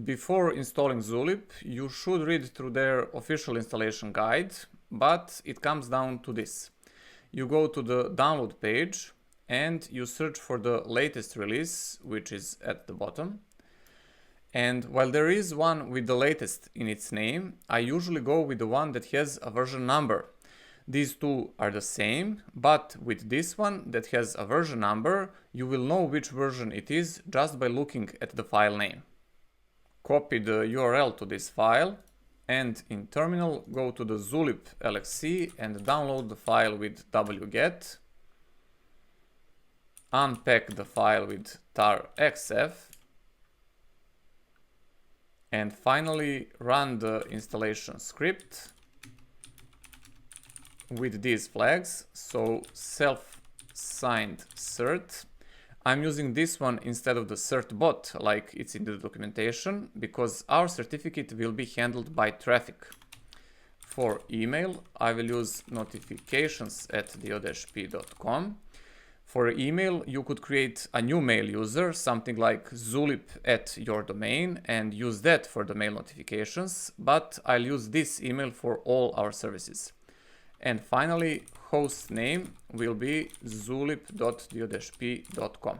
Before installing Zulip, you should read through their official installation guide, but it comes down to this. You go to the download page and you search for the latest release, which is at the bottom. And while there is one with the latest in its name, I usually go with the one that has a version number. These two are the same, but with this one that has a version number, you will know which version it is just by looking at the file name. Copy the URL to this file and in terminal go to the Zulip LXC and download the file with wget. Unpack the file with tar-xf. And finally run the installation script with these flags. So self-signed cert. I'm using this one instead of the cert bot like it's in the documentation because our certificate will be handled by traffic. For email, I will use notifications@diodeshp.com. For email, you could create a new mail user, something like Zulip at your domain, and use that for the mail notifications, but I'll use this email for all our services. And finally, host name will be zulip.diodeshp.com.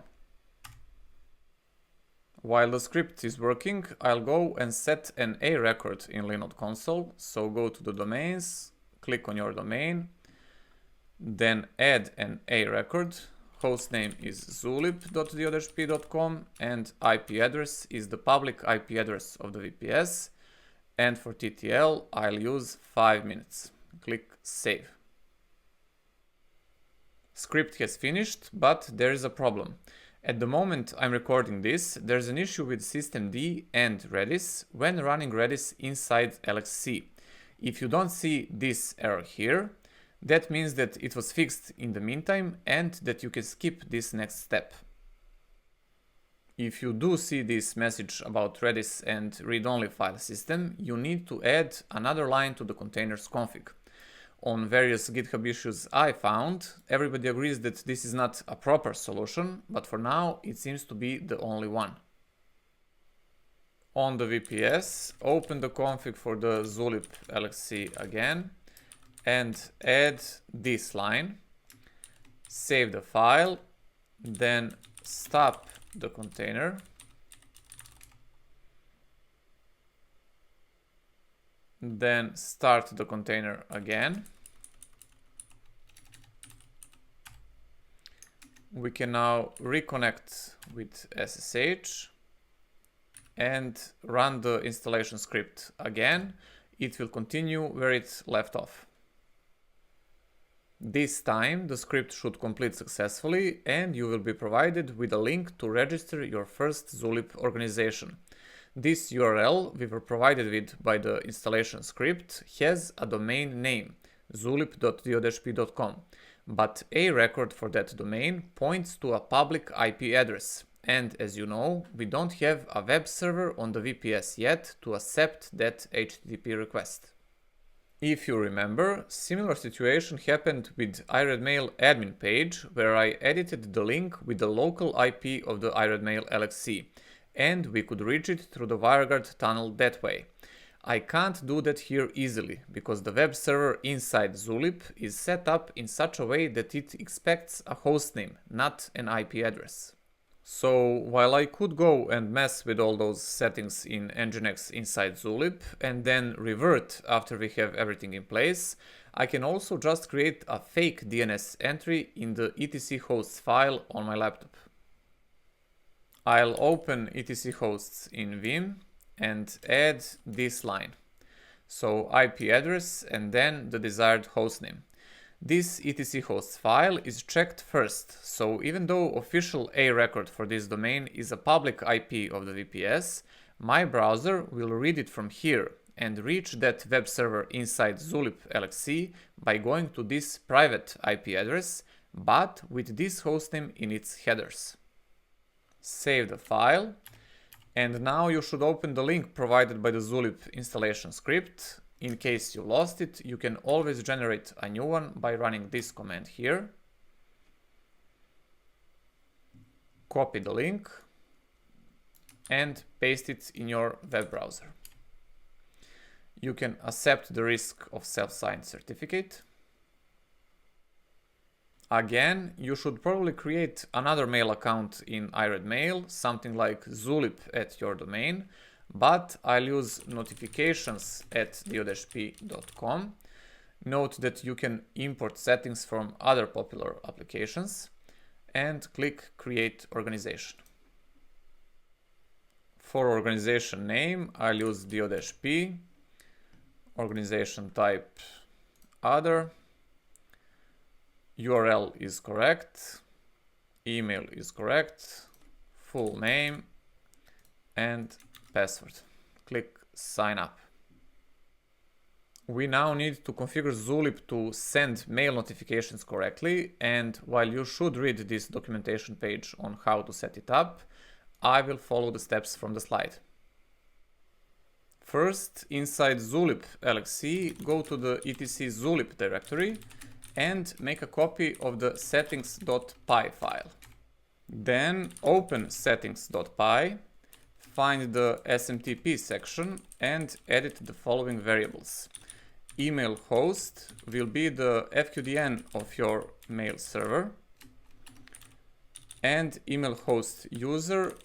While the script is working, I'll go and set an A record in Linode console. So go to the domains, click on your domain, then add an A record. Host name is zulip.diodeshp.com and IP address is the public IP address of the VPS. And for TTL, I'll use 5 minutes. Click Save. Script has finished, but there is a problem. At the moment I'm recording this, there's an issue with systemd and Redis when running Redis inside LXC. If you don't see this error here, that means that it was fixed in the meantime and that you can skip this next step. If you do see this message about Redis and read-only file system, you need to add another line to the containers config. On various GitHub issues I found, everybody agrees that this is not a proper solution, but for now it seems to be the only one. On the VPS, open the config for the Zulip LXC again and add this line, save the file, then stop the container, then start the container again. We can now reconnect with SSH and run the installation script again. It will continue where it left off. This time the script should complete successfully and you will be provided with a link to register your first Zulip organization. This URL we were provided with by the installation script has a domain name, zulip.diodeshp.com, but a record for that domain points to a public IP address. And as you know, we don't have a web server on the VPS yet to accept that HTTP request. If you remember, similar situation happened with iRedMail admin page where I edited the link with the local IP of the iRedMail LXC. And we could reach it through the WireGuard tunnel that way. I can't do that here easily, because the web server inside Zulip is set up in such a way that it expects a hostname, not an IP address. So while I could go and mess with all those settings in Nginx inside Zulip and then revert after we have everything in place, I can also just create a fake DNS entry in the etc hosts file on my laptop. I'll open etc hosts in Vim and add this line. So IP address and then the desired hostname. This etc hosts file is checked first, so even though official A record for this domain is a public IP of the VPS, my browser will read it from here and reach that web server inside Zulip LXC by going to this private IP address, but with this hostname in its headers. Save the file, and now you should open the link provided by the Zulip installation script. In case you lost it, you can always generate a new one by running this command here. Copy the link, and paste it in your web browser. You can accept the risk of self-signed certificate. Again, you should probably create another mail account in iRedMail, something like Zulip at your domain, but I'll use notifications@diodeshp.com. Note that you can import settings from other popular applications and click Create Organization. For organization name, I'll use DioDeshP, organization type Other, URL is correct, email is correct, full name, and password. Click Sign Up. We now need to configure Zulip to send mail notifications correctly, and while you should read this documentation page on how to set it up, I will follow the steps from the slide. First, inside Zulip LXC, go to the etc Zulip directory and make a copy of the settings.py file. Then open settings.py, find the SMTP section and edit the following variables. Email host will be the FQDN of your mail server, and email host user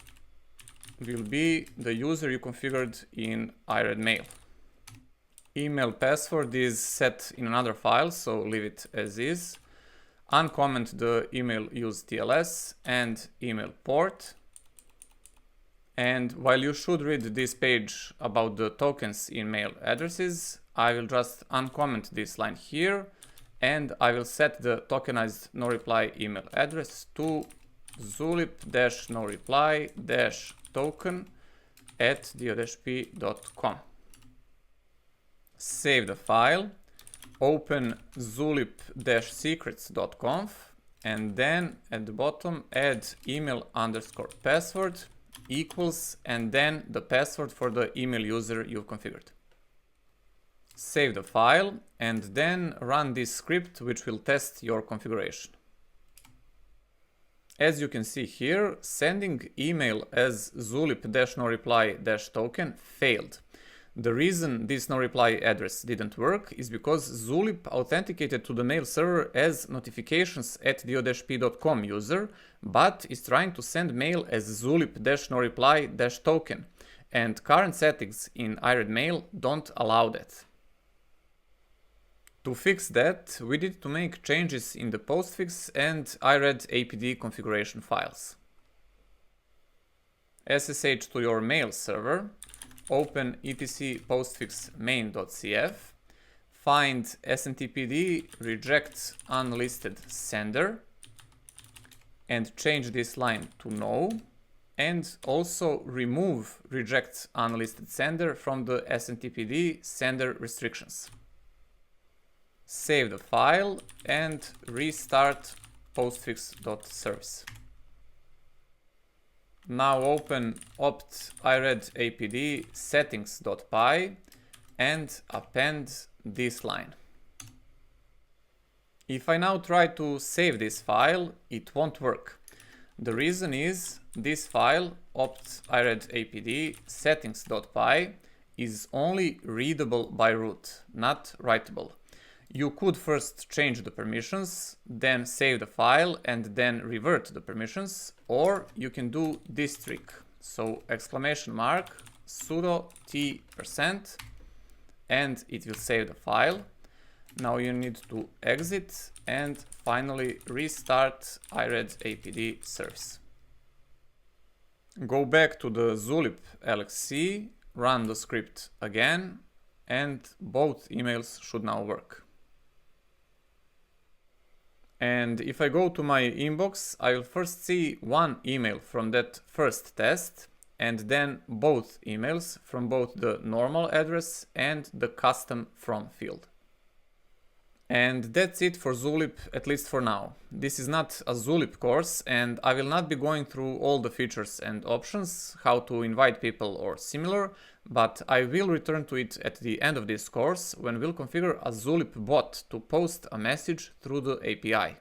will be the user you configured in iRedMail. Email password is set in another file, so leave it as is. Uncomment the email use TLS and email port. And while you should read this page about the tokens in mail addresses, I will just uncomment this line here, and I will set the tokenized no reply email address to zulip-no reply-token@diodeshp.com. Save the file, open zulip-secrets.conf, and then at the bottom add email_password equals and then the password for the email user you've configured. Save the file and then run this script which will test your configuration. As you can see here, sending email as zulip-no reply-token failed. The reason this no reply address didn't work is because Zulip authenticated to the mail server as notifications@diodeshp.com user, but is trying to send mail as zulip-no reply-token, and current settings in iRedMail don't allow that. To fix that, we need to make changes in the postfix and iRed-apd configuration files. SSH to your mail server, open etc postfix main.cf, find SNTPD reject unlisted sender, and change this line to no, and also remove reject unlisted sender from the SNTPD sender restrictions. Save the file and restart postfix.service. Now open opt ired-apd settings.py and append this line. If I now try to save this file, it won't work. The reason is this file opt ired-apd settings.py is only readable by root, not writable. You could first change the permissions, then save the file and then revert the permissions, or you can do this trick. So !sudo t% and it will save the file. Now you need to exit and finally restart ired-apd service. Go back to the Zulip LXC, run the script again, and both emails should now work. And if I go to my inbox, I will first see one email from that first test, and then both emails from both the normal address and the custom from field. And that's it for Zulip, at least for now. This is not a Zulip course, and I will not be going through all the features and options, how to invite people or similar, but I will return to it at the end of this course when we'll configure a Zulip bot to post a message through the API.